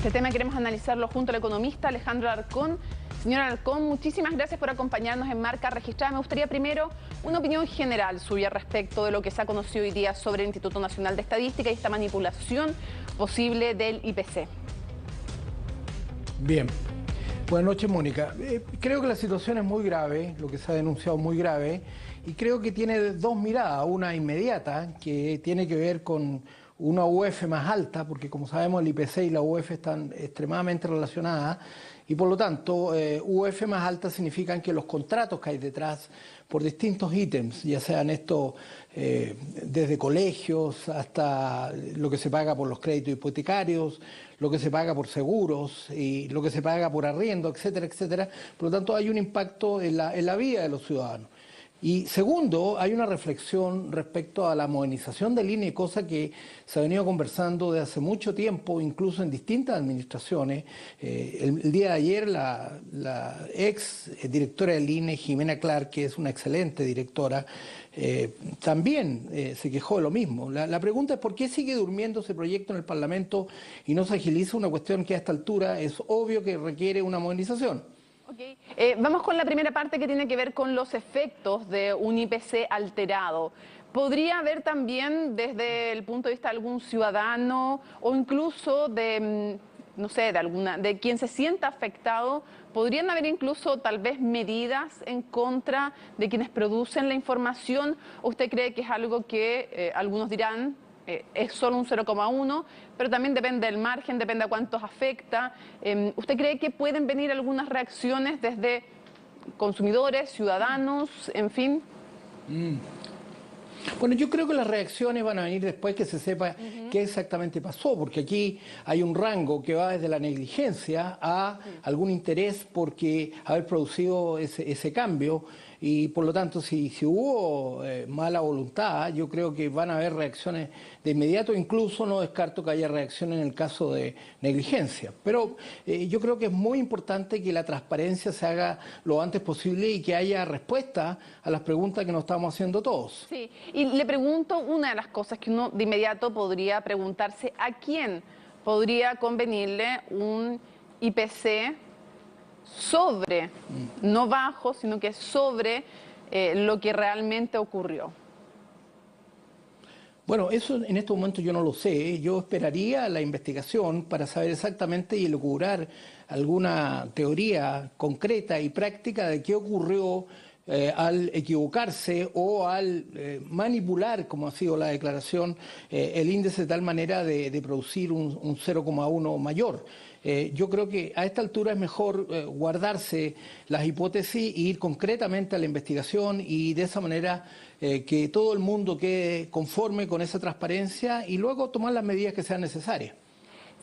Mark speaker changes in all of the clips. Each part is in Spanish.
Speaker 1: Este tema queremos analizarlo junto al economista Alejandro Alarcón. Señor Alarcón, muchísimas gracias por acompañarnos en Marca Registrada. Me gustaría primero una opinión general suya respecto de lo que se ha conocido hoy día sobre el Instituto Nacional de Estadística y esta manipulación posible del IPC.
Speaker 2: Bien. Buenas noches, Mónica. Creo que la situación es muy grave, lo que se ha denunciado es muy grave, y creo que tiene dos miradas. Una inmediata, que tiene que ver con una UF más alta, porque como sabemos el IPC y la UF están extremadamente relacionadas, y por lo tanto UF más alta significan que los contratos que hay detrás por distintos ítems, ya sean estos desde colegios hasta lo que se paga por los créditos hipotecarios, lo que se paga por seguros y lo que se paga por arriendo, etcétera, etcétera. Por lo tanto hay un impacto en la vida de los ciudadanos. Y segundo, hay una reflexión respecto a la modernización del INE, cosa que se ha venido conversando desde hace mucho tiempo, incluso en distintas administraciones. El día de ayer la ex directora del INE, Jimena Clark, que es una excelente directora, también se quejó de lo mismo. La pregunta es por qué sigue durmiendo ese proyecto en el Parlamento y no se agiliza una cuestión que a esta altura es obvio que requiere una modernización.
Speaker 1: Okay. Vamos con la primera parte que tiene que ver con los efectos de un IPC alterado. ¿Podría haber también desde el punto de vista de algún ciudadano o incluso de, no sé, de quien se sienta afectado, podrían haber incluso tal vez medidas en contra de quienes producen la información? ¿O usted cree que es algo que algunos dirán es solo un 0,1, pero también depende del margen, depende a cuántos afecta? ¿Usted cree que pueden venir algunas reacciones desde consumidores, ciudadanos, en fin?
Speaker 2: Bueno, yo creo que las reacciones van a venir después que se sepa qué exactamente pasó, porque aquí hay un rango que va desde la negligencia a algún interés porque haber producido ese cambio, y por lo tanto si hubo mala voluntad, yo creo que van a haber reacciones de inmediato. Incluso no descarto que haya reacciones en el caso de negligencia, pero yo creo que es muy importante que la transparencia se haga lo antes posible y que haya respuesta a las preguntas que nos estamos haciendo todos.
Speaker 1: Sí, y le pregunto una de las cosas que uno de inmediato podría preguntarse: ¿a quién podría convenirle un IPC sobre, no bajo, sino que sobre lo que realmente ocurrió?
Speaker 2: Bueno, eso en este momento yo no lo sé. Yo esperaría la investigación para saber exactamente y elucubrar alguna teoría concreta y práctica de qué ocurrió al equivocarse o al manipular, como ha sido la declaración, el índice de tal manera de producir un 0,1 mayor. Yo creo que a esta altura es mejor guardarse las hipótesis e ir concretamente a la investigación, y de esa manera que todo el mundo quede conforme con esa transparencia y luego tomar las medidas que sean necesarias.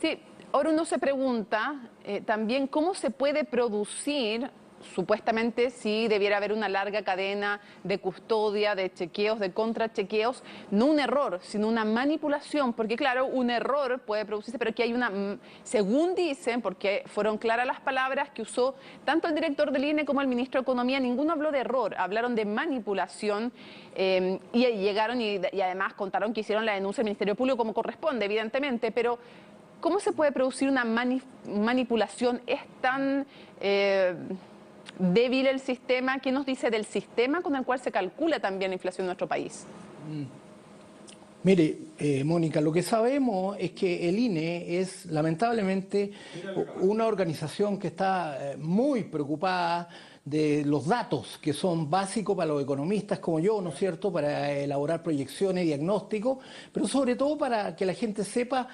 Speaker 1: Sí, ahora uno se pregunta también cómo se puede producir, supuestamente si debiera haber una larga cadena de custodia, de chequeos, de contrachequeos, no un error, sino una manipulación, porque claro, un error puede producirse, pero aquí hay una, según dicen, porque fueron claras las palabras que usó tanto el director del INE como el ministro de Economía, ninguno habló de error, hablaron de manipulación, y llegaron y además contaron que hicieron la denuncia al Ministerio Público como corresponde, evidentemente, pero ¿cómo se puede producir una manipulación? ¿Es tan débil el sistema? ¿Qué nos dice del sistema con el cual se calcula también la inflación en nuestro país?
Speaker 2: Mire, Mónica, lo que sabemos es que el INE es lamentablemente una organización que está muy preocupada de los datos, que son básicos para los economistas como yo, ¿no es cierto?, para elaborar proyecciones, diagnósticos, pero sobre todo para que la gente sepa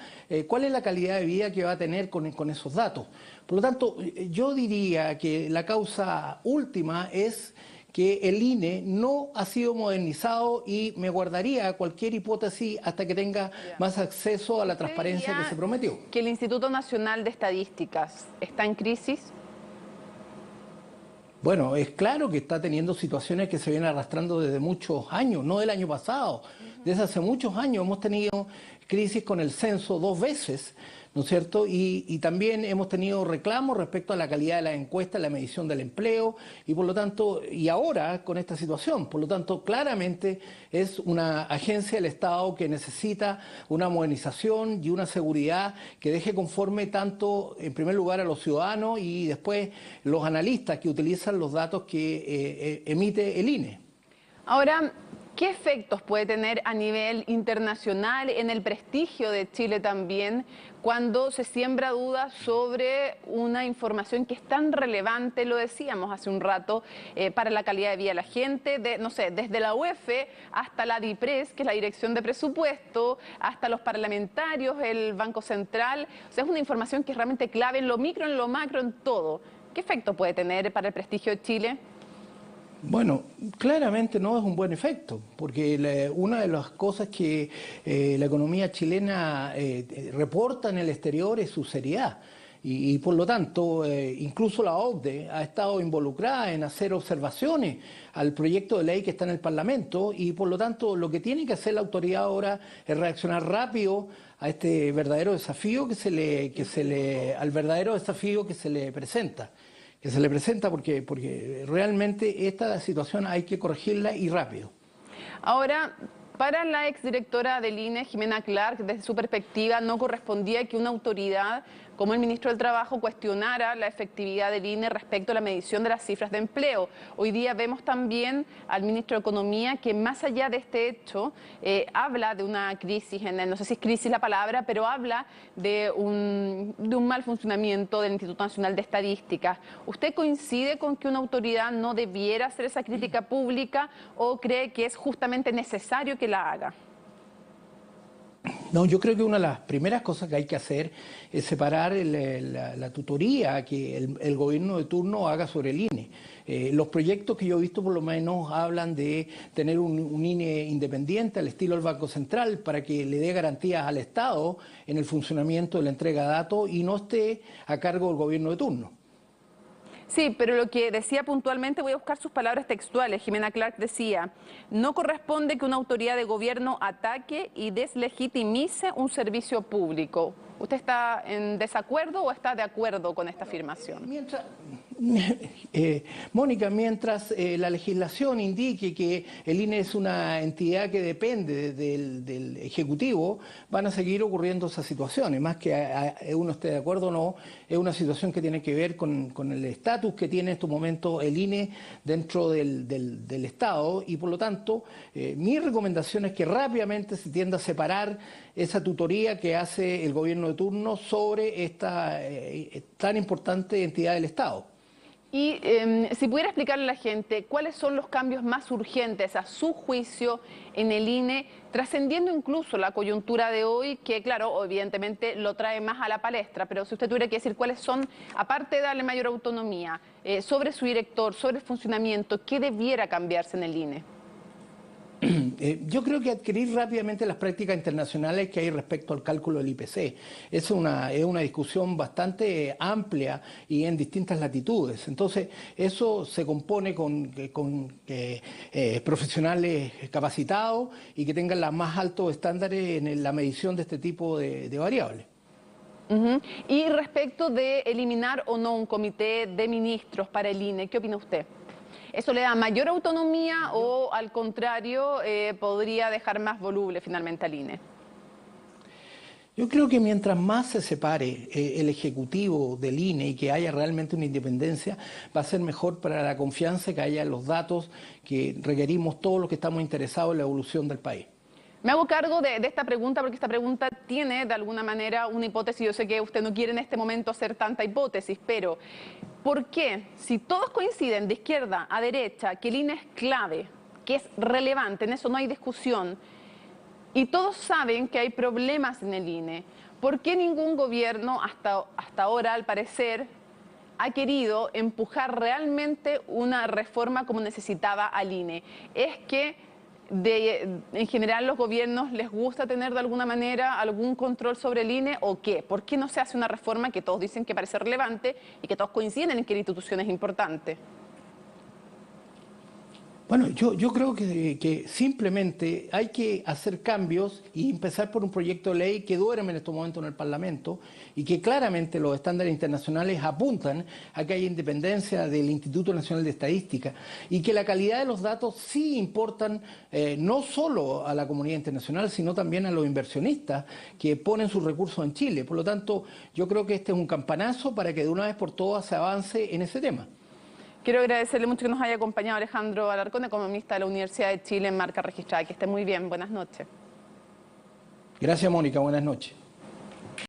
Speaker 2: cuál es la calidad de vida que va a tener con esos datos. Por lo tanto, yo diría que la causa última es que el INE no ha sido modernizado, y me guardaría cualquier hipótesis hasta que tenga más acceso a la transparencia que se prometió.
Speaker 1: ¿Que el Instituto Nacional de Estadísticas está en crisis?
Speaker 2: Bueno, es claro que está teniendo situaciones que se vienen arrastrando desde muchos años, no del año pasado. Desde hace muchos años hemos tenido crisis con el censo 2 veces, ¿no es cierto? Y también hemos tenido reclamos respecto a la calidad de las encuestas, la medición del empleo, y por lo tanto, y ahora con esta situación, por lo tanto, claramente es una agencia del Estado que necesita una modernización y una seguridad que deje conforme tanto, en primer lugar, a los ciudadanos y después los analistas que utilizan los datos que emite el INE.
Speaker 1: Ahora, ¿qué efectos puede tener a nivel internacional, en el prestigio de Chile también, cuando se siembra dudas sobre una información que es tan relevante, lo decíamos hace un rato, para la calidad de vida de la gente, no sé, desde la UEF hasta la DIPRES, que es la Dirección de Presupuesto, hasta los parlamentarios, el Banco Central? O sea, es una información que es realmente clave en lo micro, en lo macro, en todo. ¿Qué efecto puede tener para el prestigio de Chile?
Speaker 2: Bueno, claramente no es un buen efecto, porque una de las cosas que la economía chilena reporta en el exterior es su seriedad. Y por lo tanto, incluso la OCDE ha estado involucrada en hacer observaciones al proyecto de ley que está en el Parlamento, y por lo tanto lo que tiene que hacer la autoridad ahora es reaccionar rápido a este verdadero desafío al verdadero desafío que se le presenta. Porque realmente esta situación hay que corregirla y rápido.
Speaker 1: Ahora, para la exdirectora del INE, Jimena Clark, desde su perspectiva, no correspondía que una autoridad como el ministro del Trabajo cuestionara la efectividad del INE respecto a la medición de las cifras de empleo. Hoy día vemos también al ministro de Economía que, más allá de este hecho, habla de una crisis, no sé si es crisis la palabra, pero habla de un mal funcionamiento del Instituto Nacional de Estadística. ¿Usted coincide con que una autoridad no debiera hacer esa crítica pública o cree que es justamente necesario que la haga?
Speaker 2: No, yo creo que una de las primeras cosas que hay que hacer es separar la tutoría que el gobierno de turno haga sobre el INE. Los proyectos que yo he visto por lo menos hablan de tener un INE independiente al estilo del Banco Central para que le dé garantías al Estado en el funcionamiento de la entrega de datos y no esté a cargo del gobierno de turno.
Speaker 1: Sí, pero lo que decía puntualmente, voy a buscar sus palabras textuales. Jimena Clark decía: no corresponde que una autoridad de gobierno ataque y deslegitimice un servicio público. ¿Usted está en desacuerdo o está de acuerdo con esta afirmación?
Speaker 2: Mónica, mientras la legislación indique que el INE es una entidad que depende del Ejecutivo, van a seguir ocurriendo esas situaciones. Más que uno esté de acuerdo o no, es una situación que tiene que ver con el estatus que tiene en estos momentos el INE dentro del Estado, y por lo tanto mi recomendación es que rápidamente se tienda a separar esa tutoría que hace el gobierno de turno sobre esta tan importante entidad del Estado.
Speaker 1: Y si pudiera explicarle a la gente cuáles son los cambios más urgentes a su juicio en el INE, trascendiendo incluso la coyuntura de hoy, que claro, evidentemente lo trae más a la palestra, pero si usted tuviera que decir cuáles son, aparte de darle mayor autonomía, sobre su director, sobre el funcionamiento, ¿qué debiera cambiarse en el INE?
Speaker 2: Yo creo que adquirir rápidamente las prácticas internacionales que hay respecto al cálculo del IPC. Es una discusión bastante amplia y en distintas latitudes. Entonces, eso se compone con profesionales capacitados y que tengan los más altos estándares en la medición de este tipo de variables.
Speaker 1: Y respecto de eliminar o no un comité de ministros para el INE, ¿qué opina usted? ¿Eso le da mayor autonomía o, al contrario, podría dejar más voluble finalmente al INE?
Speaker 2: Yo creo que mientras más se separe el Ejecutivo del INE y que haya realmente una independencia, va a ser mejor para la confianza que haya en los datos que requerimos todos los que estamos interesados en la evolución del país.
Speaker 1: Me hago cargo de esta pregunta porque esta pregunta tiene de alguna manera una hipótesis. Yo sé que usted no quiere en este momento hacer tanta hipótesis, pero ¿por qué, si todos coinciden de izquierda a derecha que el INE es clave, que es relevante, en eso no hay discusión, y todos saben que hay problemas en el INE, por qué ningún gobierno hasta ahora, al parecer, ha querido empujar realmente una reforma como necesitaba al INE? ¿Es que en general los gobiernos les gusta tener de alguna manera algún control sobre el INE o qué? ¿Por qué no se hace una reforma que todos dicen que parece relevante y que todos coinciden en que la institución es importante?
Speaker 2: Bueno, yo creo que simplemente hay que hacer cambios y empezar por un proyecto de ley que duerme en estos momentos en el Parlamento y que claramente los estándares internacionales apuntan a que haya independencia del Instituto Nacional de Estadística y que la calidad de los datos sí importan no solo a la comunidad internacional, sino también a los inversionistas que ponen sus recursos en Chile. Por lo tanto, yo creo que este es un campanazo para que de una vez por todas se avance en ese tema.
Speaker 1: Quiero agradecerle mucho que nos haya acompañado Alejandro Alarcón, economista de la Universidad de Chile en marca registrada. Que esté muy bien. Buenas noches.
Speaker 2: Gracias, Mónica. Buenas noches.